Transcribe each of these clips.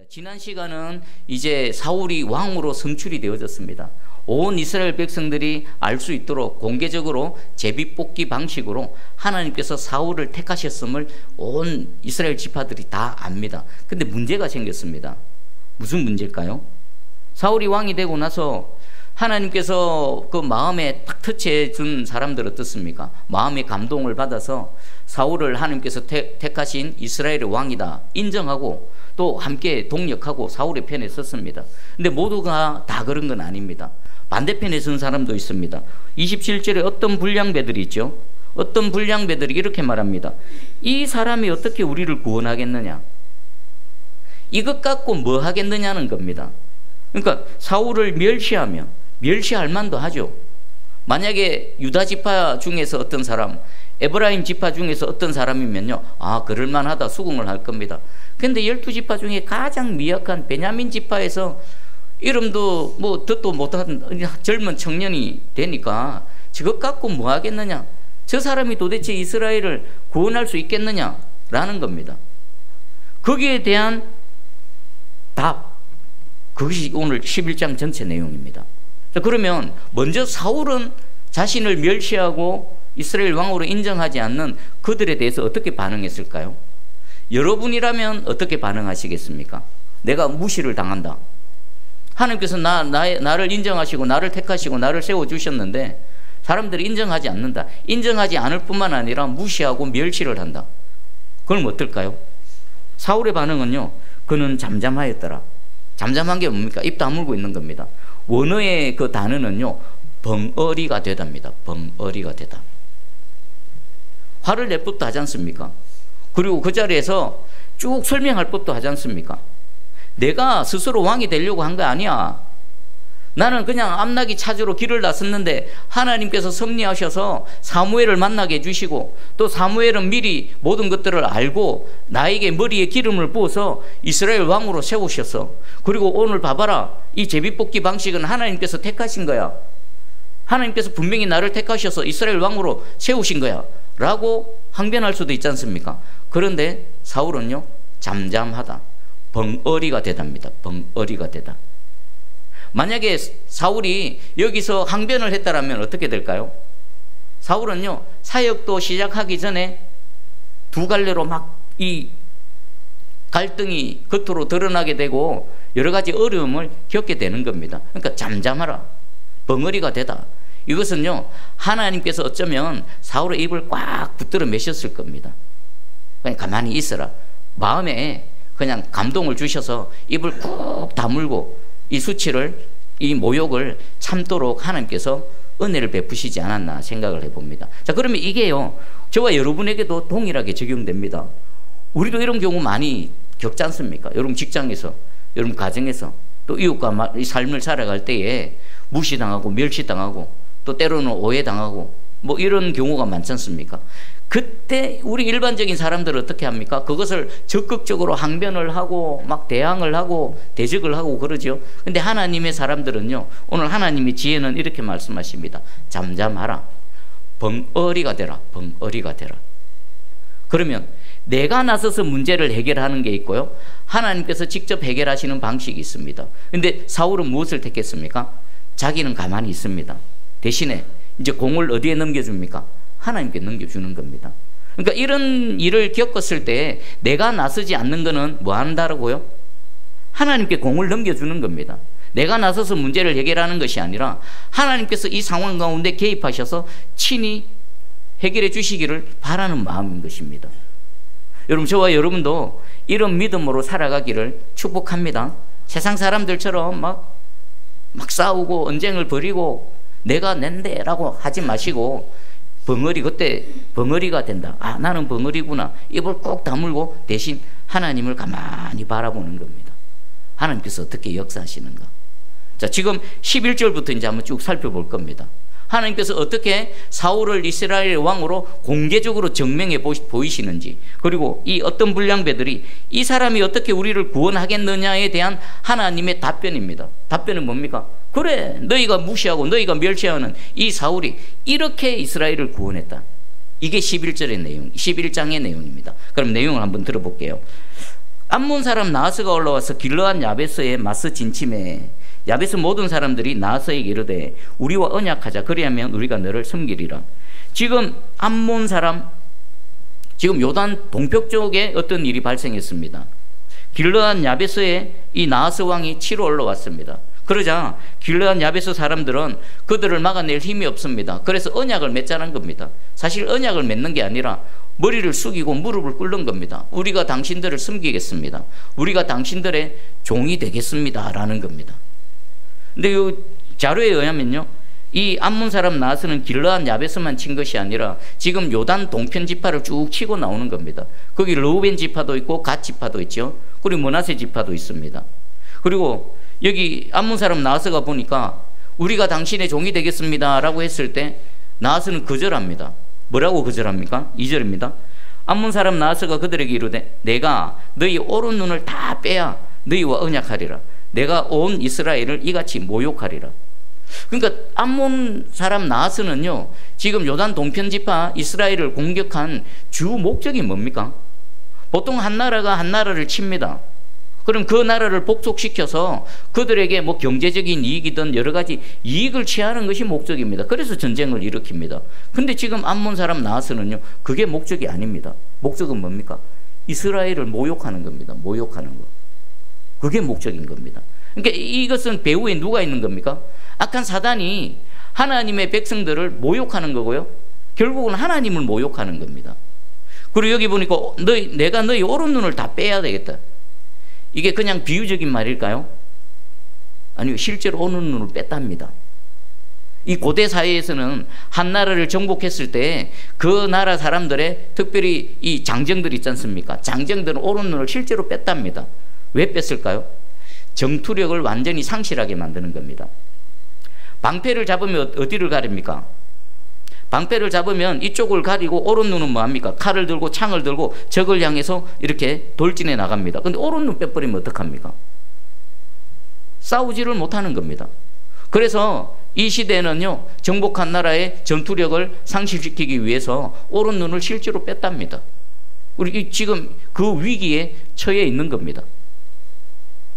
지난 시간은 이제 사울이 왕으로 선출이 되어졌습니다. 온 이스라엘 백성들이 알 수 있도록 공개적으로 제비뽑기 방식으로 하나님께서 사울을 택하셨음을 온 이스라엘 지파들이 다 압니다. 근데 문제가 생겼습니다. 무슨 문제일까요? 사울이 왕이 되고 나서 하나님께서 그 마음에 딱 터치해 준 사람들 어떻습니까? 마음의 감동을 받아서 사울을 하나님께서 택하신 이스라엘의 왕이다 인정하고 또 함께 동력하고 사울의 편에 섰습니다. 근데 모두가 다 그런 건 아닙니다. 반대편에 선 사람도 있습니다. 27절에 어떤 불량배들이 있죠. 어떤 불량배들이 이렇게 말합니다. 이 사람이 어떻게 우리를 구원하겠느냐? 이것 갖고 뭐 하겠느냐는 겁니다. 그러니까 사울을 멸시할 만도 하죠. 만약에 유다 지파 중에서 어떤 사람, 에브라임 지파 중에서 어떤 사람이면요, 아 그럴만하다 수긍을 할 겁니다. 근데 12지파 중에 가장 미약한 베냐민 지파에서 이름도 뭐 듣도 못한 젊은 청년이 되니까 저것 갖고 뭐 하겠느냐, 저 사람이 도대체 이스라엘을 구원할 수 있겠느냐라는 겁니다. 거기에 대한 답, 그것이 오늘 11장 전체 내용입니다. 그러면 먼저 사울은 자신을 멸시하고 이스라엘 왕으로 인정하지 않는 그들에 대해서 어떻게 반응했을까요? 여러분이라면 어떻게 반응하시겠습니까? 내가 무시를 당한다. 하나님께서 나를 인정하시고 나를 택하시고 나를 세워주셨는데 사람들이 인정하지 않는다. 인정하지 않을 뿐만 아니라 무시하고 멸시를 한다. 그럼 어떨까요? 사울의 반응은요, 그는 잠잠하였더라. 잠잠한 게 뭡니까? 입 다물고 있는 겁니다. 원어의 그 단어는요, 벙어리가 되답니다. 벙어리가 되다. 화를 낼 법도 하지 않습니까? 그리고 그 자리에서 쭉 설명할 법도 하지 않습니까? 내가 스스로 왕이 되려고 한 거 아니야. 나는 그냥 암나기 찾으러 길을 나섰는데 하나님께서 섭리하셔서 사무엘을 만나게 해주시고 또 사무엘은 미리 모든 것들을 알고 나에게 머리에 기름을 부어서 이스라엘 왕으로 세우셔서, 그리고 오늘 봐봐라, 이 제비뽑기 방식은 하나님께서 택하신 거야. 하나님께서 분명히 나를 택하셔서 이스라엘 왕으로 세우신 거야 라고 항변할 수도 있지 않습니까? 그런데 사울은요, 잠잠하다. 벙어리가 되답니다. 벙어리가 되다. 만약에 사울이 여기서 항변을 했다라면 어떻게 될까요? 사울은요, 사역도 시작하기 전에 두 갈래로 막 이 갈등이 겉으로 드러나게 되고 여러 가지 어려움을 겪게 되는 겁니다. 그러니까 잠잠하라. 벙어리가 되다. 이것은요, 하나님께서 어쩌면 사울의 입을 꽉 붙들어 매셨을 겁니다. 그냥 가만히 있어라. 마음에 그냥 감동을 주셔서 입을 꾹 다물고 이 수치를, 이 모욕을 참도록 하나님께서 은혜를 베푸시지 않았나 생각을 해봅니다. 자, 그러면 이게요, 저와 여러분에게도 동일하게 적용됩니다. 우리도 이런 경우 많이 겪지 않습니까? 여러분 직장에서, 여러분 가정에서, 또 이웃과 삶을 살아갈 때에 무시당하고 멸시당하고 또 때로는 오해당하고 뭐 이런 경우가 많지 않습니까? 그때 우리 일반적인 사람들은 어떻게 합니까? 그것을 적극적으로 항변을 하고 막 대항을 하고 대적을 하고 그러죠. 근데 하나님의 사람들은요, 오늘 하나님의 지혜는 이렇게 말씀하십니다. 잠잠하라. 벙어리가 되라. 벙어리가 되라. 그러면 내가 나서서 문제를 해결하는 게 있고요, 하나님께서 직접 해결하시는 방식이 있습니다. 근데 사울은 무엇을 택했습니까? 자기는 가만히 있습니다. 대신에 이제 공을 어디에 넘겨줍니까? 하나님께 넘겨주는 겁니다. 그러니까 이런 일을 겪었을 때 내가 나서지 않는 것은 뭐 한다라고요? 하나님께 공을 넘겨주는 겁니다. 내가 나서서 문제를 해결하는 것이 아니라 하나님께서 이 상황 가운데 개입하셔서 친히 해결해 주시기를 바라는 마음인 것입니다. 여러분, 저와 여러분도 이런 믿음으로 살아가기를 축복합니다. 세상 사람들처럼 막 싸우고 언쟁을 벌이고 내가 낸데라고 하지 마시고, 그때 벙어리가 된다. 아, 나는 벙어리구나. 입을 꼭 다물고 대신 하나님을 가만히 바라보는 겁니다. 하나님께서 어떻게 역사하시는가. 자, 지금 11절부터 이제 한번 쭉 살펴볼 겁니다. 하나님께서 어떻게 사울을 이스라엘 왕으로 공개적으로 증명해 보이시는지, 그리고 이 어떤 불량배들이 이 사람이 어떻게 우리를 구원하겠느냐에 대한 하나님의 답변입니다. 답변은 뭡니까? 그래, 너희가 무시하고 너희가 멸시하는 이 사울이 이렇게 이스라엘을 구원했다. 이게 11절의 내용, 11장의 내용입니다. 그럼 내용을 한번 들어볼게요. 암몬 사람 나하스가 올라와서 길르앗 야베스에 맞서 진침해 야베스 모든 사람들이 나하스에게 이르되 우리와 언약하자. 그리하면 우리가 너를 섬기리라. 지금 암몬 사람, 지금 요단 동편 쪽에 어떤 일이 발생했습니다. 길르앗 야베스에 이 나하스 왕이 치러 올라왔습니다. 그러자 길르앗 야베스 사람들은 그들을 막아낼 힘이 없습니다. 그래서 언약을 맺자는 겁니다. 사실 언약을 맺는 게 아니라 머리를 숙이고 무릎을 꿇는 겁니다. 우리가 당신들을 섬기겠습니다. 우리가 당신들의 종이 되겠습니다. 라는 겁니다. 근데 이 자료에 의하면요, 이 암몬 사람 나하스는 길르앗 야베스만 친 것이 아니라 지금 요단 동편 지파를 쭉 치고 나오는 겁니다. 거기 르우벤 지파도 있고 갓 지파도 있죠. 그리고 므낫세 지파도 있습니다. 그리고 여기 암몬 사람 나하스가 보니까 우리가 당신의 종이 되겠습니다 라고 했을 때 나하스는 거절합니다. 뭐라고 거절합니까? 2절입니다. 암몬 사람 나하스가 그들에게 이르되 내가 너희 오른 눈을 다 빼야 너희와 언약하리라. 내가 온 이스라엘을 이같이 모욕하리라. 그러니까 암몬 사람 나하스는요, 지금 요단 동편 지파 이스라엘을 공격한 주 목적이 뭡니까? 보통 한 나라가 한 나라를 칩니다. 그럼 그 나라를 복속시켜서 그들에게 뭐 경제적인 이익이든 여러 가지 이익을 취하는 것이 목적입니다. 그래서 전쟁을 일으킵니다. 근데 지금 암몬 사람 나하스는요, 그게 목적이 아닙니다. 목적은 뭡니까? 이스라엘을 모욕하는 겁니다. 모욕하는 거. 그게 목적인 겁니다. 그러니까 이것은 배후에 누가 있는 겁니까? 악한 사단이 하나님의 백성들을 모욕하는 거고요, 결국은 하나님을 모욕하는 겁니다. 그리고 여기 보니까 내가 너희 오른 눈을 다 빼야 되겠다. 이게 그냥 비유적인 말일까요? 아니요, 실제로 오른 눈을 뺐답니다. 이 고대 사회에서는 한 나라를 정복했을 때 그 나라 사람들의, 특별히 이 장정들 있지 않습니까? 장정들은 오른 눈을 실제로 뺐답니다. 왜 뺐을까요? 정투력을 완전히 상실하게 만드는 겁니다. 방패를 잡으면 어디를 가립니까? 방패를 잡으면 이쪽을 가리고 오른 눈은 뭐합니까? 칼을 들고 창을 들고 적을 향해서 이렇게 돌진해 나갑니다. 근데 오른 눈 빼버리면 어떡합니까? 싸우지를 못하는 겁니다. 그래서 이 시대에는요, 정복한 나라의 전투력을 상실시키기 위해서 오른 눈을 실제로 뺐답니다. 우리 지금 그 위기에 처해 있는 겁니다.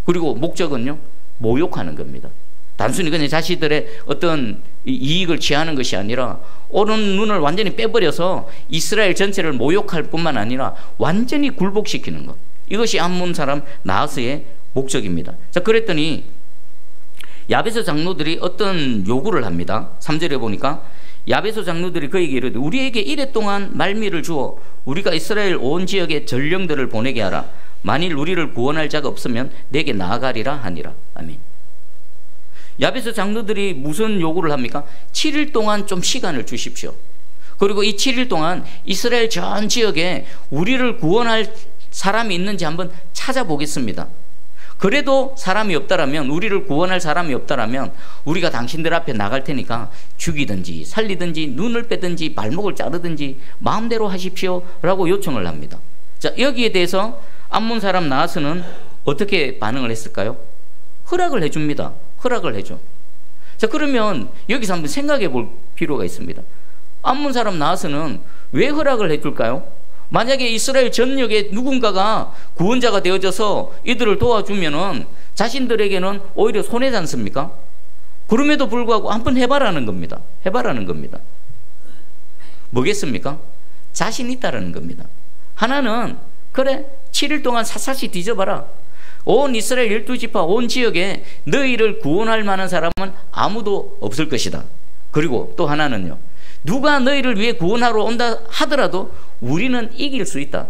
그리고 목적은요, 모욕하는 겁니다. 단순히 그냥 자신들의 어떤 이익을 취하는 것이 아니라 오른 눈을 완전히 빼버려서 이스라엘 전체를 모욕할 뿐만 아니라 완전히 굴복시키는 것. 이것이 암몬 사람 나하스의 목적입니다. 자, 그랬더니 야베스 장로들이 어떤 요구를 합니다. 3절에 보니까 야베스 장로들이 그에게 이르되 우리에게 이래 동안 말미를 주어 우리가 이스라엘 온 지역에 전령들을 보내게 하라. 만일 우리를 구원할 자가 없으면 내게 나아가리라 하니라. 아멘. 야베스 장로들이 무슨 요구를 합니까? 7일 동안 좀 시간을 주십시오. 그리고 이 7일 동안 이스라엘 전 지역에 우리를 구원할 사람이 있는지 한번 찾아보겠습니다. 그래도 사람이 없다라면, 우리를 구원할 사람이 없다라면 우리가 당신들 앞에 나갈 테니까 죽이든지 살리든지 눈을 빼든지 발목을 자르든지 마음대로 하십시오 라고 요청을 합니다. 자, 여기에 대해서 암몬 사람 나하스는 어떻게 반응을 했을까요? 허락을 해줍니다. 허락을 해줘. 자, 그러면 여기서 한번 생각해 볼 필요가 있습니다. 암몬 사람 나하스는 왜 허락을 해줄까요? 만약에 이스라엘 전역에 누군가가 구원자가 되어져서 이들을 도와주면은 자신들에게는 오히려 손해지 않습니까? 그럼에도 불구하고 한번 해봐라는 겁니다. 해봐라는 겁니다. 뭐겠습니까? 자신 있다라는 겁니다. 하나는 그래 7일 동안 샅샅이 뒤져봐라. 온 이스라엘 12지파 온 지역에 너희를 구원할 만한 사람은 아무도 없을 것이다. 그리고 또 하나는요, 누가 너희를 위해 구원하러 온다 하더라도 우리는 이길 수 있다.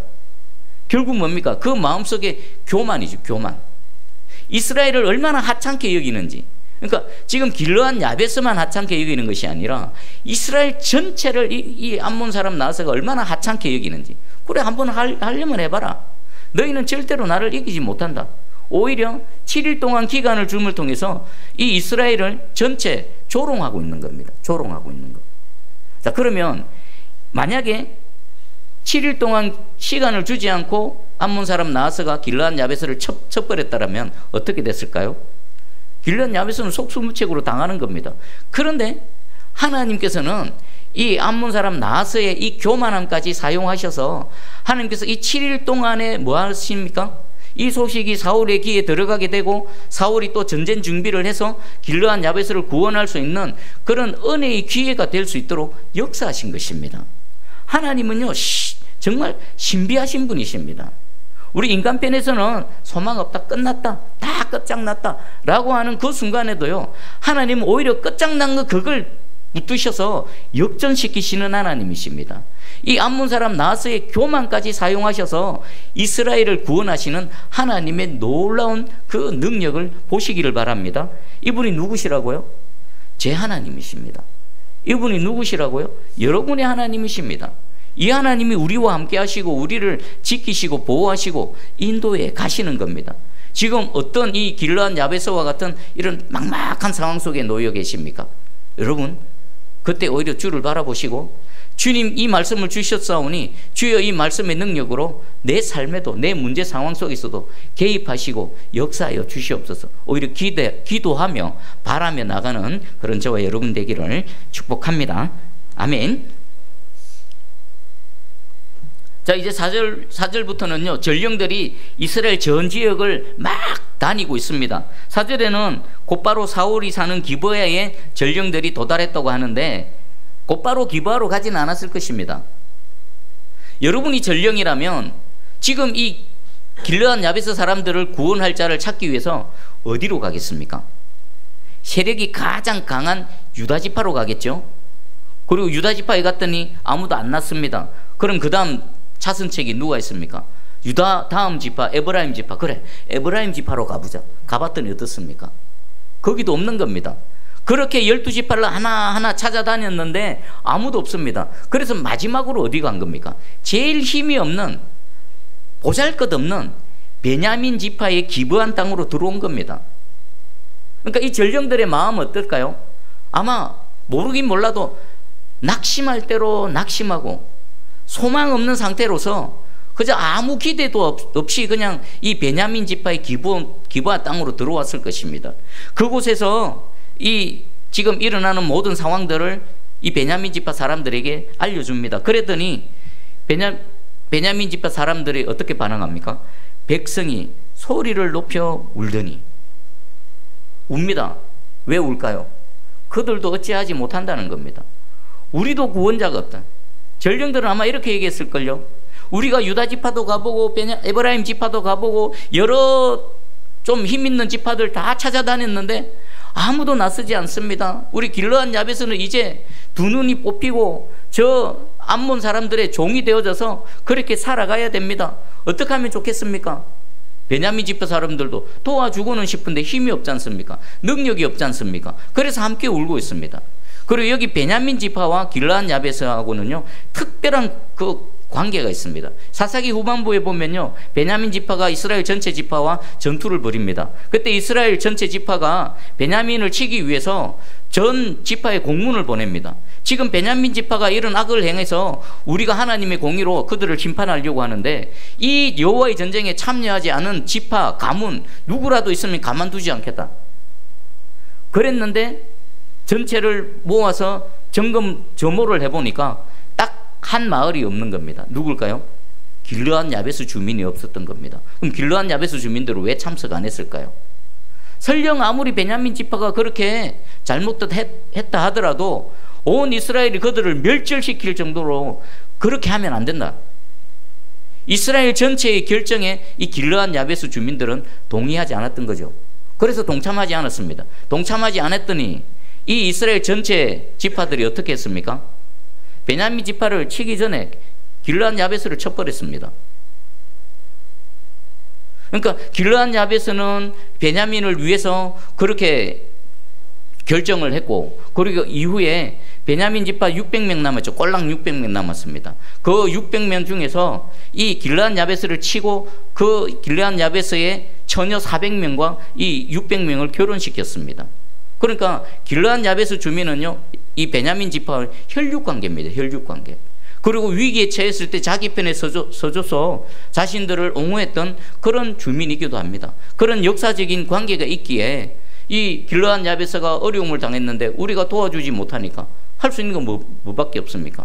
결국 뭡니까? 그 마음속에 교만이죠. 교만. 이스라엘을 얼마나 하찮게 여기는지. 그러니까 지금 길르앗 야베스만 하찮게 여기는 것이 아니라 이스라엘 전체를 이 암몬 사람 나하스가 얼마나 하찮게 여기는지. 그래, 한번 하려면 해봐라. 너희는 절대로 나를 이기지 못한다. 오히려 7일 동안 기간을 줌을 통해서 이 이스라엘을 전체 조롱하고 있는 겁니다. 조롱하고 있는 것. 자, 그러면 만약에 7일 동안 시간을 주지 않고 암몬 사람 나하스가 길르앗 야베스를 쳐버렸다면 어떻게 됐을까요? 길르앗 야베스는 속수무책으로 당하는 겁니다. 그런데 하나님께서는 이 암몬 사람 나하스의 이 교만함까지 사용하셔서 하나님께서 이 7일 동안에 뭐 하십니까? 이 소식이 사울의 귀에 들어가게 되고 사울이 또 전쟁 준비를 해서 길르앗 야베스를 구원할 수 있는 그런 은혜의 기회가 될 수 있도록 역사하신 것입니다. 하나님은요 정말 신비하신 분이십니다. 우리 인간편에서는 소망 없다, 끝났다, 다 끝장났다 라고 하는 그 순간에도요 하나님은 오히려 끝장난 거 그걸 붙드셔서 역전시키시는 하나님이십니다. 이 암몬 사람 나하스의 교만까지 사용하셔서 이스라엘을 구원하시는 하나님의 놀라운 그 능력을 보시기를 바랍니다. 이분이 누구시라고요? 제 하나님이십니다. 이분이 누구시라고요? 여러분의 하나님이십니다. 이 하나님이 우리와 함께 하시고 우리를 지키시고 보호하시고 인도해 가시는 겁니다. 지금 어떤 이 길르앗 야베스와 같은 이런 막막한 상황 속에 놓여 계십니까? 여러분 그때 오히려 주를 바라보시고 주님 이 말씀을 주셨사오니 주여 이 말씀의 능력으로 내 삶에도 내 문제 상황 속에서도 개입하시고 역사하여 주시옵소서. 오히려 기도하며 바라며 나가는 그런 저와 여러분 되기를 축복합니다. 아멘. 자 이제 4절부터는요 전령들이 이스라엘 전 지역을 막 다니고 있습니다. 4절에는 곧바로 사울이 사는 기브야에 전령들이 도달했다고 하는데 곧바로 기브야로 가지는 않았을 것입니다. 여러분이 전령이라면 지금 이 길르앗 야베스 사람들을 구원할 자를 찾기 위해서 어디로 가겠습니까? 세력이 가장 강한 유다 지파로 가겠죠. 그리고 유다 지파에 갔더니 아무도 안 났습니다. 그럼 그 다음 차선책이 누가 있습니까? 유다 다음 지파 에브라임 지파. 그래 에브라임 지파로 가보자. 가봤더니 어떻습니까? 거기도 없는 겁니다. 그렇게 12지파를 하나하나 찾아다녔는데 아무도 없습니다. 그래서 마지막으로 어디 간 겁니까? 제일 힘이 없는 보잘것없는 베냐민 지파의 기브안 땅으로 들어온 겁니다. 그러니까 이 전령들의 마음은 어떨까요? 아마 모르긴 몰라도 낙심할 대로 낙심하고 소망 없는 상태로서 그저 아무 기대도 없이 그냥 이 베냐민 지파의 기브아 땅으로 들어왔을 것입니다. 그곳에서 이 지금 일어나는 모든 상황들을 이 베냐민 지파 사람들에게 알려줍니다. 그랬더니 베냐민 지파 사람들이 어떻게 반응합니까? 백성이 소리를 높여 울더니 웁니다. 왜 울까요? 그들도 어찌하지 못한다는 겁니다. 우리도 구원자가 없다. 전령들은 아마 이렇게 얘기했을걸요. 우리가 유다 지파도 가보고 에브라임 지파도 가보고 여러 좀 힘있는 지파들 다 찾아다녔는데 아무도 나서지 않습니다. 우리 길르앗 야베스는 이제 두 눈이 뽑히고 저 암몬 사람들의 종이 되어져서 그렇게 살아가야 됩니다. 어떻게 하면 좋겠습니까? 베냐민 지파 사람들도 도와주고는 싶은데 힘이 없지 않습니까? 능력이 없지 않습니까? 그래서 함께 울고 있습니다. 그리고 여기 베냐민 지파와 길르앗 야베스하고는요 특별한 그 관계가 있습니다. 사사기 후반부에 보면요 베냐민 지파가 이스라엘 전체 지파와 전투를 벌입니다. 그때 이스라엘 전체 지파가 베냐민을 치기 위해서 전 지파에 공문을 보냅니다. 지금 베냐민 지파가 이런 악을 행해서 우리가 하나님의 공의로 그들을 심판하려고 하는데 이 여호와의 전쟁에 참여하지 않은 지파 가문 누구라도 있으면 가만두지 않겠다 그랬는데 전체를 모아서 점검 점호를 해보니까 딱 한 마을이 없는 겁니다. 누굴까요? 길르앗 야베스 주민이 없었던 겁니다. 그럼 길르앗 야베스 주민들은 왜 참석 안 했을까요? 설령 아무리 베냐민 지파가 그렇게 잘못했다 하더라도 온 이스라엘이 그들을 멸절시킬 정도로 그렇게 하면 안 된다. 이스라엘 전체의 결정에 이 길르앗 야베스 주민들은 동의하지 않았던 거죠. 그래서 동참하지 않았습니다. 동참하지 않았더니 이 이스라엘 전체 지파들이 어떻게 했습니까? 베냐민 지파를 치기 전에 길르앗 야베스를 쳐버렸습니다. 그러니까 길르앗 야베스는 베냐민을 위해서 그렇게 결정을 했고 그리고 이후에 베냐민 지파 600명 남았죠. 꼴랑 600명 남았습니다. 그 600명 중에서 이 길르앗 야베스를 치고 그 길르앗 야베스의 처녀 400명과 이 600명을 결혼시켰습니다. 그러니까 길르앗 야베스 주민은요 이 베냐민 지파와 혈육관계입니다. 혈육관계. 그리고 위기에 처했을 때 자기 편에 서줘서 자신들을 옹호했던 그런 주민이기도 합니다. 그런 역사적인 관계가 있기에 이 길르앗 야베스가 어려움을 당했는데 우리가 도와주지 못하니까 할 수 있는 건 뭐밖에 없습니까?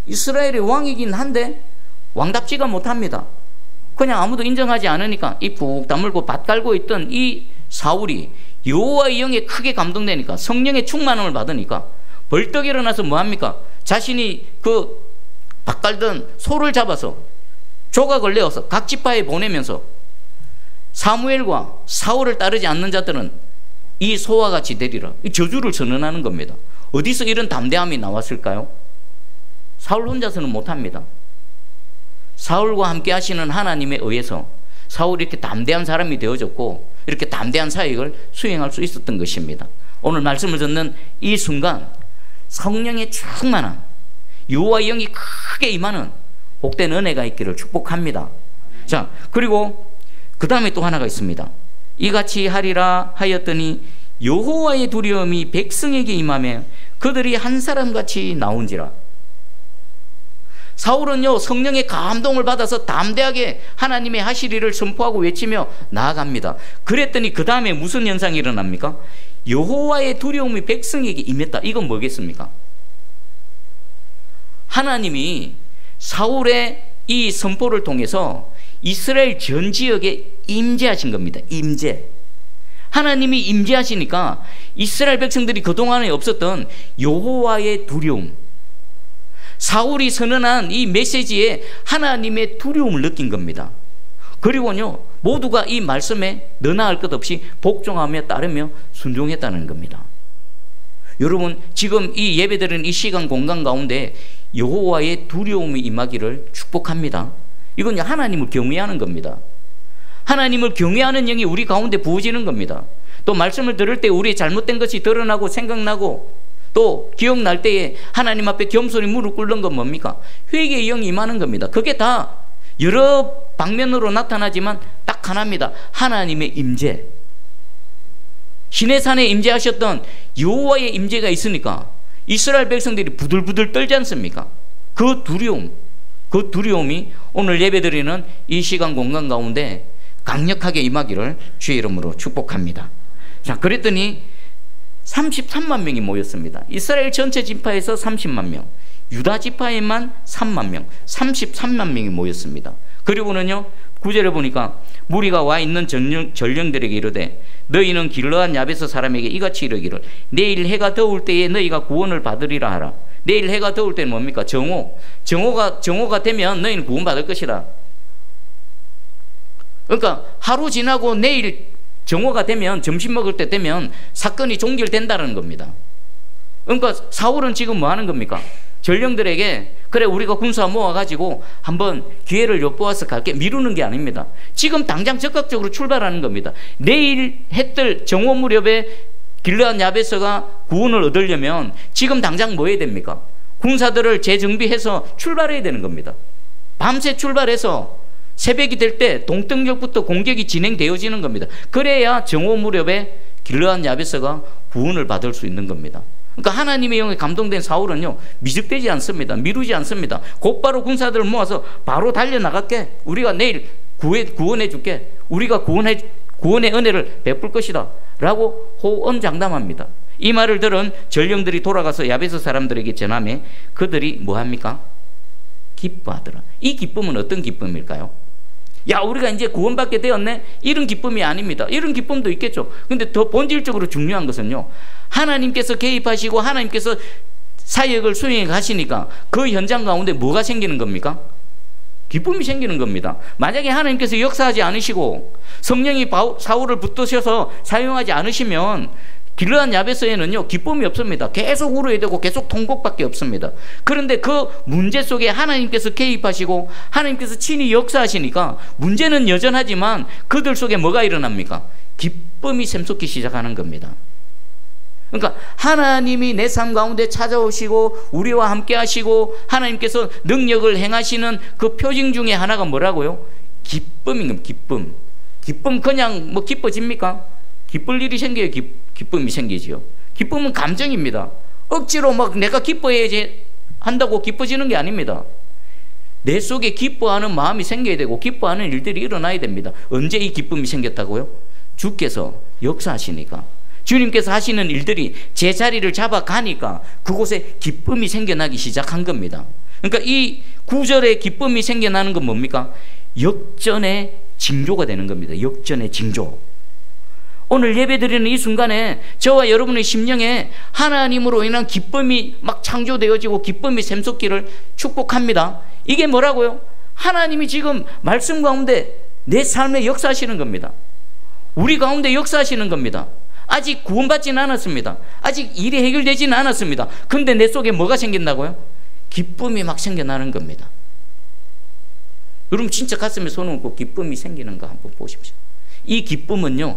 이스라엘의 왕이긴 한데 왕답지가 못합니다. 그냥 아무도 인정하지 않으니까 입 푹 다물고 밭 깔고 있던 이 사울이 여호와의 영에 크게 감동되니까, 성령의 충만함을 받으니까 벌떡 일어나서 뭐합니까? 자신이 그 밭 깔던 소를 잡아서 조각을 내어서 각 지파에 보내면서 사무엘과 사울을 따르지 않는 자들은 이 소와 같이 되리라, 이 저주를 선언하는 겁니다. 어디서 이런 담대함이 나왔을까요? 사울 혼자서는 못합니다. 사울과 함께 하시는 하나님에 의해서 사울이 이렇게 담대한 사람이 되어졌고, 이렇게 담대한 사역을 수행할 수 있었던 것입니다. 오늘 말씀을 듣는 이 순간 성령의 충만한 여호와의 영이 크게 임하는 복된 은혜가 있기를 축복합니다. 자, 그리고 그 다음에 또 하나가 있습니다. 이같이 하리라 하였더니 여호와의 두려움이 백성에게 임하며 그들이 한 사람같이 나온지라. 사울은요, 성령의 감동을 받아서 담대하게 하나님의 하실 일을 선포하고 외치며 나아갑니다. 그랬더니 그 다음에 무슨 현상이 일어납니까? 여호와의 두려움이 백성에게 임했다. 이건 뭐겠습니까? 하나님이 사울의 이 선포를 통해서 이스라엘 전 지역에 임재하신 겁니다. 임재. 하나님이 임재하시니까 이스라엘 백성들이 그동안에 없었던 여호와의 두려움, 사울이 선언한 이 메시지에 하나님의 두려움을 느낀 겁니다. 그리고요, 모두가 이 말씀에 너나 할 것 없이 복종하며 따르며 순종했다는 겁니다. 여러분, 지금 이 예배드리는 이 시간 공간 가운데 여호와의 두려움이 임하기를 축복합니다. 이건 하나님을 경외하는 겁니다. 하나님을 경외하는 영이 우리 가운데 부어지는 겁니다. 또 말씀을 들을 때 우리의 잘못된 것이 드러나고 생각나고, 또 기억날 때에 하나님 앞에 겸손히 무릎 꿇는 건 뭡니까? 회개의 영이 임하는 겁니다. 그게 다 여러 방면으로 나타나지만 딱 하나입니다. 하나님의 임재. 시내산에 임재하셨던 여호와의 임재가 있으니까 이스라엘 백성들이 부들부들 떨지 않습니까? 그 두려움이 오늘 예배드리는 이 시간 공간 가운데 강력하게 임하기를 주의 이름으로 축복합니다. 자, 그랬더니 33만 명이 모였습니다. 이스라엘 전체 지파에서 30만 명, 유다 지파에만 3만 명, 33만 명이 모였습니다. 그리고는요, 9절에 보니까 무리가 와 있는 전령들에게 이르되 너희는 길르앗 야베스 사람에게 이같이 이르기를 내일 해가 더울 때에 너희가 구원을 받으리라 하라. 내일 해가 더울 때는 뭡니까? 정오가 되면 너희는 구원받을 것이다. 그러니까 하루 지나고 내일 정오가 되면, 점심 먹을 때 되면 사건이 종결된다는 겁니다. 그러니까 사울은 지금 뭐 하는 겁니까? 전령들에게 그래 우리가 군사 모아가지고 한번 기회를 엿보아서 갈게, 미루는 게 아닙니다. 지금 당장 적극적으로 출발하는 겁니다. 내일 해뜰 정오 무렵에 길르앗 야베스가 구원을 얻으려면 지금 당장 뭐 해야 됩니까? 군사들을 재정비해서 출발해야 되는 겁니다. 밤새 출발해서 새벽이 될 때 동등역부터 공격이 진행되어지는 겁니다. 그래야 정오 무렵에 길르앗 야베스가 구원을 받을 수 있는 겁니다. 그러니까 하나님의 영에 감동된 사울은요, 미적대지 않습니다. 미루지 않습니다. 곧바로 군사들을 모아서 바로 달려나갈게, 우리가 내일 구원해 줄게, 우리가 구원의 은혜를 베풀 것이다 라고 호언장담합니다. 이 말을 들은 전령들이 돌아가서 야베스 사람들에게 전하매 그들이 뭐합니까? 기뻐하더라. 이 기쁨은 어떤 기쁨일까요? 야, 우리가 이제 구원받게 되었네, 이런 기쁨이 아닙니다. 이런 기쁨도 있겠죠. 근데 더 본질적으로 중요한 것은요, 하나님께서 개입하시고 하나님께서 사역을 수행해 가시니까 그 현장 가운데 뭐가 생기는 겁니까? 기쁨이 생기는 겁니다. 만약에 하나님께서 역사하지 않으시고 성령이 사울을 붙드셔서 사용하지 않으시면 길르앗 야베스에는요, 기쁨이 없습니다. 계속 울어야 되고 계속 통곡밖에 없습니다. 그런데 그 문제 속에 하나님께서 개입하시고 하나님께서 친히 역사하시니까 문제는 여전하지만 그들 속에 뭐가 일어납니까? 기쁨이 샘솟기 시작하는 겁니다. 그러니까 하나님이 내 삶 가운데 찾아오시고 우리와 함께 하시고 하나님께서 능력을 행하시는 그 표징 중에 하나가 뭐라고요? 기쁨인 겁니다. 기쁨 그냥 뭐 기뻐집니까? 기쁠 일이 생겨야 기쁨이 생기지요. 기쁨은 감정입니다. 억지로 막 내가 기뻐해야지 한다고 기뻐지는 게 아닙니다. 내 속에 기뻐하는 마음이 생겨야 되고 기뻐하는 일들이 일어나야 됩니다. 언제 이 기쁨이 생겼다고요? 주께서 역사하시니까, 주님께서 하시는 일들이 제자리를 잡아가니까 그곳에 기쁨이 생겨나기 시작한 겁니다. 그러니까 이 구절의 기쁨이 생겨나는 건 뭡니까? 역전의 징조가 되는 겁니다. 역전의 징조. 오늘 예배드리는 이 순간에 저와 여러분의 심령에 하나님으로 인한 기쁨이 막 창조되어지고 기쁨이 샘솟기를 축복합니다. 이게 뭐라고요? 하나님이 지금 말씀 가운데 내 삶에 역사하시는 겁니다. 우리 가운데 역사하시는 겁니다. 아직 구원받지는 않았습니다. 아직 일이 해결되지는 않았습니다. 근데 내 속에 뭐가 생긴다고요? 기쁨이 막 생겨나는 겁니다. 여러분 진짜 가슴에 손을 얹고 기쁨이 생기는 거 한번 보십시오. 이 기쁨은요,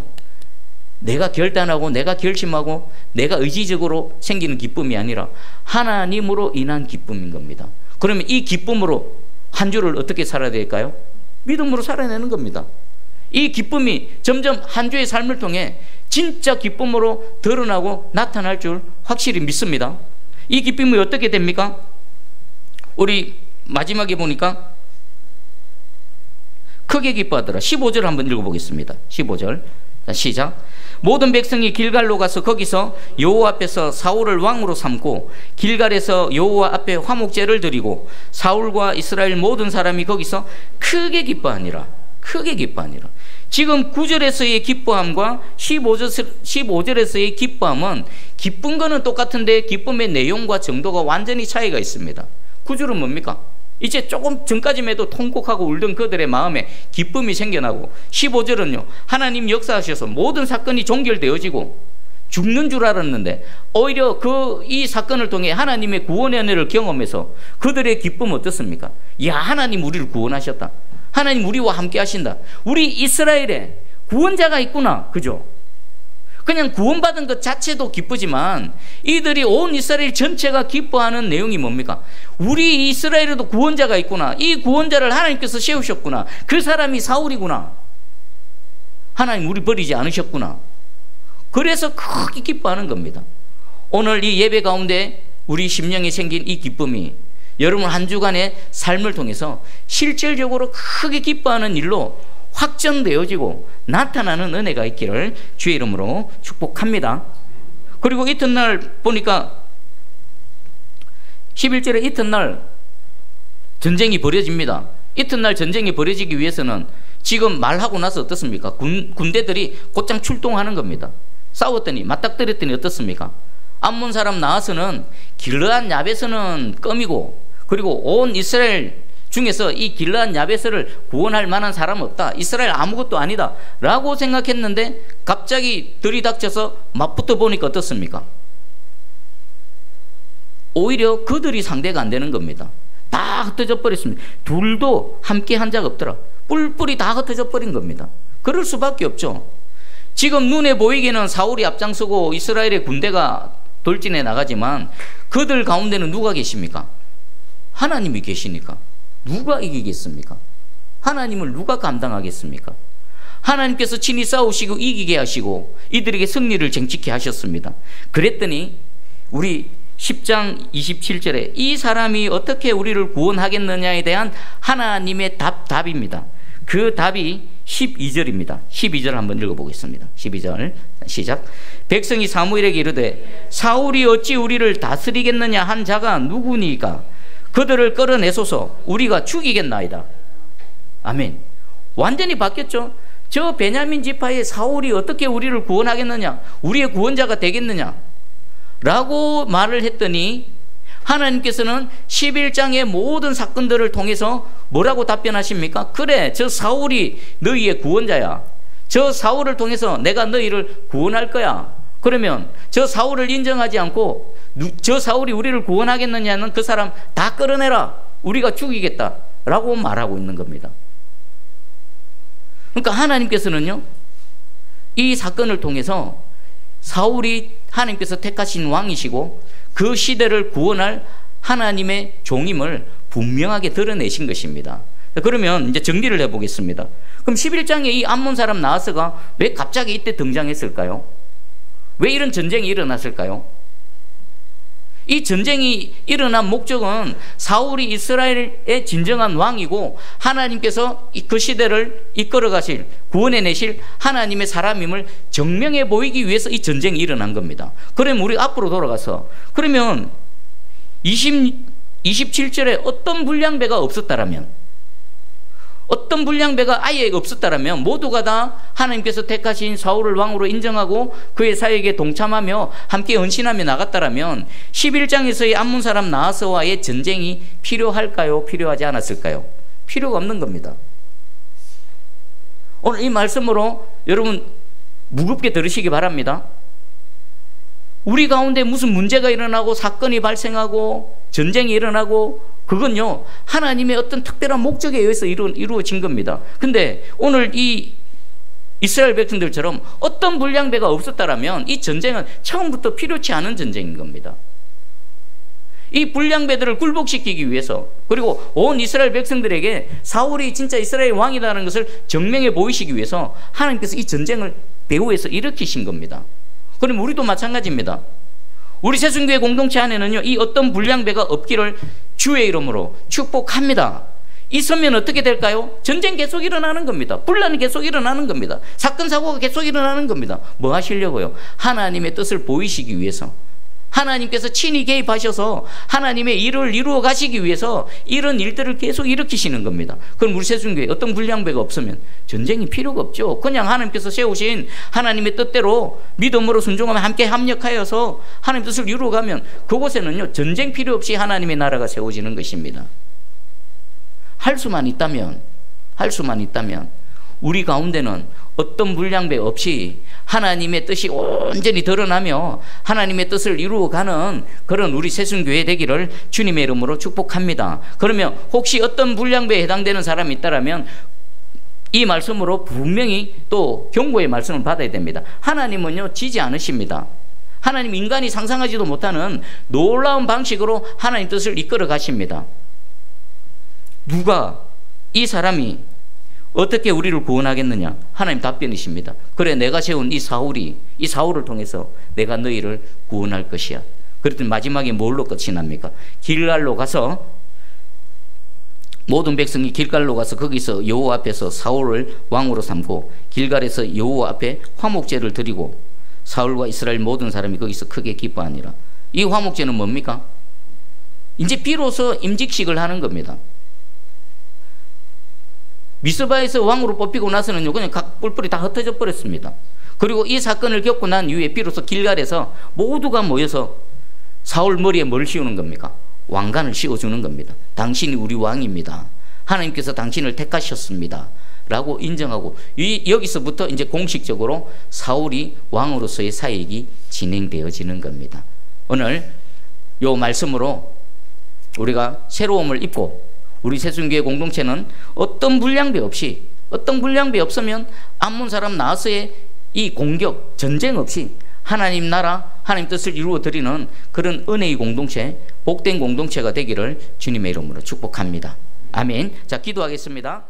내가 결단하고 내가 결심하고 내가 의지적으로 생기는 기쁨이 아니라 하나님으로 인한 기쁨인 겁니다. 그러면 이 기쁨으로 한 주를 어떻게 살아야 될까요? 믿음으로 살아내는 겁니다. 이 기쁨이 점점 한 주의 삶을 통해 진짜 기쁨으로 드러나고 나타날 줄 확실히 믿습니다. 이 기쁨이 어떻게 됩니까? 우리 마지막에 보니까 크게 기뻐하더라. 15절 한번 읽어보겠습니다. 15절 시작. 모든 백성이 길갈로 가서 거기서 여호와 앞에서 사울을 왕으로 삼고 길갈에서 여호와 앞에 화목제를 드리고 사울과 이스라엘 모든 사람이 거기서 크게 기뻐하니라. 크게 기뻐하니라. 지금 9절에서의 기뻐함과 15절에서의 기뻐함은 기쁜 거는 똑같은데 기쁨의 내용과 정도가 완전히 차이가 있습니다. 9절은 뭡니까? 이제 조금 전까지만 해도 통곡하고 울던 그들의 마음에 기쁨이 생겨나고, 15절은요 하나님 역사하셔서 모든 사건이 종결되어지고 죽는 줄 알았는데 오히려 이 사건을 통해 하나님의 구원의 은혜를 경험해서 그들의 기쁨은 어떻습니까? 야, 하나님 우리를 구원하셨다. 하나님 우리와 함께 하신다. 우리 이스라엘에 구원자가 있구나. 그죠? 그냥 구원받은 것 자체도 기쁘지만 이들이 온 이스라엘 전체가 기뻐하는 내용이 뭡니까? 우리 이스라엘에도 구원자가 있구나. 이 구원자를 하나님께서 세우셨구나. 그 사람이 사울이구나. 하나님 우리 버리지 않으셨구나. 그래서 크게 기뻐하는 겁니다. 오늘 이 예배 가운데 우리 심령에 생긴 이 기쁨이 여러분 한 주간의 삶을 통해서 실질적으로 크게 기뻐하는 일로 확정되어지고 나타나는 은혜가 있기를 주의 이름으로 축복합니다. 그리고 이튿날 보니까 11절에 이튿날 전쟁이 벌어집니다. 이튿날 전쟁이 벌어지기 위해서는 지금 말하고 나서 어떻습니까? 군대들이 곧장 출동하는 겁니다. 싸웠더니 맞닥뜨렸더니 어떻습니까? 암몬 사람 나와서는 길르앗 야베스는 껌이고, 그리고 온 이스라엘 중에서 이 길르앗 야베스를 구원할 만한 사람은 없다. 이스라엘 아무것도 아니다 라고 생각했는데 갑자기 들이닥쳐서 맞붙어 보니까 어떻습니까? 오히려 그들이 상대가 안 되는 겁니다. 다 흩어져 버렸습니다. 둘도 함께 한 적 없더라. 뿔뿔이 다 흩어져 버린 겁니다. 그럴 수밖에 없죠. 지금 눈에 보이기는 사울이 앞장서고 이스라엘의 군대가 돌진해 나가지만 그들 가운데는 누가 계십니까? 하나님이 계시니까 누가 이기겠습니까? 하나님을 누가 감당하겠습니까? 하나님께서 친히 싸우시고 이기게 하시고 이들에게 승리를 쟁취케 하셨습니다. 그랬더니 우리 10장 27절에 이 사람이 어떻게 우리를 구원하겠느냐에 대한 하나님의 답입니다. 그 답이 12절입니다. 12절 한번 읽어보겠습니다. 12절 시작. 백성이 사무엘에게 이르되 사울이 어찌 우리를 다스리겠느냐 한 자가 누구니까 그들을 끌어내소서 우리가 죽이겠나이다. 아멘. 완전히 바뀌었죠. 저 베냐민 지파의 사울이 어떻게 우리를 구원하겠느냐, 우리의 구원자가 되겠느냐 라고 말을 했더니 하나님께서는 11장의 모든 사건들을 통해서 뭐라고 답변하십니까? 그래, 저 사울이 너희의 구원자야. 저 사울을 통해서 내가 너희를 구원할 거야. 그러면 저 사울을 인정하지 않고 저 사울이 우리를 구원하겠느냐는 그 사람 다 끌어내라. 우리가 죽이겠다 라고 말하고 있는 겁니다. 그러니까 하나님께서는요 이 사건을 통해서 사울이 하나님께서 택하신 왕이시고 그 시대를 구원할 하나님의 종임을 분명하게 드러내신 것입니다. 그러면 이제 정리를 해보겠습니다. 그럼 11장에 이 암몬 사람 나하스가 왜 갑자기 이때 등장했을까요? 왜 이런 전쟁이 일어났을까요? 이 전쟁이 일어난 목적은 사울이 이스라엘의 진정한 왕이고 하나님께서 그 시대를 이끌어 가실, 구원해 내실 하나님의 사람임을 증명해 보이기 위해서 이 전쟁이 일어난 겁니다. 그러면 우리 앞으로 돌아가서 그러면 27절에 어떤 불량배가 없었다라면, 어떤 불량배가 아예 없었다라면 모두가 다 하나님께서 택하신 사울을 왕으로 인정하고 그의 사역에 동참하며 함께 헌신하며 나갔다라면 11장에서의 암몬 사람 나하스와의 전쟁이 필요할까요? 필요하지 않았을까요? 필요가 없는 겁니다. 오늘 이 말씀으로 여러분 무겁게 들으시기 바랍니다. 우리 가운데 무슨 문제가 일어나고 사건이 발생하고 전쟁이 일어나고 그건요 하나님의 어떤 특별한 목적에 의해서 이루어진 겁니다. 근데 오늘 이 이스라엘 백성들처럼 어떤 불량배가 없었다라면 이 전쟁은 처음부터 필요치 않은 전쟁인 겁니다. 이 불량배들을 굴복시키기 위해서, 그리고 온 이스라엘 백성들에게 사울이 진짜 이스라엘 왕이라는 것을 증명해 보이시기 위해서 하나님께서 이 전쟁을 배후에서 일으키신 겁니다. 그럼 우리도 마찬가지입니다. 우리 새순교회 공동체 안에는요 이 어떤 불량배가 없기를 주의 이름으로 축복합니다. 있으면 어떻게 될까요? 전쟁 계속 일어나는 겁니다. 분란이 계속 일어나는 겁니다. 사건 사고가 계속 일어나는 겁니다. 뭐 하시려고요? 하나님의 뜻을 보이시기 위해서, 하나님께서 친히 개입하셔서 하나님의 일을 이루어 가시기 위해서 이런 일들을 계속 일으키시는 겁니다. 그럼 우리 새순교회 어떤 불량배가 없으면 전쟁이 필요가 없죠. 그냥 하나님께서 세우신 하나님의 뜻대로 믿음으로 순종하며 함께 합력하여서 하나님 뜻을 이루어가면 그곳에는요 전쟁 필요 없이 하나님의 나라가 세워지는 것입니다. 할 수만 있다면 우리 가운데는 어떤 불량배 없이 하나님의 뜻이 온전히 드러나며 하나님의 뜻을 이루어가는 그런 우리 새순교회 되기를 주님의 이름으로 축복합니다. 그러면 혹시 어떤 불량배에 해당되는 사람이 있다면 이 말씀으로 분명히 또 경고의 말씀을 받아야 됩니다. 하나님은요 지지 않으십니다. 하나님 인간이 상상하지도 못하는 놀라운 방식으로 하나님 뜻을 이끌어 가십니다. 누가, 이 사람이 어떻게 우리를 구원하겠느냐? 하나님 답변이십니다. 그래, 내가 세운 이 사울을 통해서 내가 너희를 구원할 것이야. 그랬더니 마지막에 뭘로 끝이 납니까? 길갈로 가서, 모든 백성이 길갈로 가서 거기서 여호와 앞에서 사울을 왕으로 삼고 길갈에서 여호와 앞에 화목제를 드리고 사울과 이스라엘 모든 사람이 거기서 크게 기뻐하니라. 이 화목제는 뭡니까? 이제 비로소 임직식을 하는 겁니다. 미스바에서 왕으로 뽑히고 나서는요 그냥 각 뿔뿔이 다 흩어져 버렸습니다. 그리고 이 사건을 겪고 난 이후에 비로소 길갈에서 모두가 모여서 사울 머리에 뭘 씌우는 겁니까? 왕관을 씌워주는 겁니다. 당신이 우리 왕입니다. 하나님께서 당신을 택하셨습니다. 라고 인정하고 여기서부터 이제 공식적으로 사울이 왕으로서의 사역이 진행되어지는 겁니다. 오늘 요 말씀으로 우리가 새로움을 입고 우리 새순교회 공동체는 어떤 불량배 없으면 암몬 사람 나하스의 이 공격, 전쟁 없이 하나님 나라, 하나님 뜻을 이루어 드리는 그런 은혜의 공동체, 복된 공동체가 되기를 주님의 이름으로 축복합니다. 아멘. 자, 기도하겠습니다.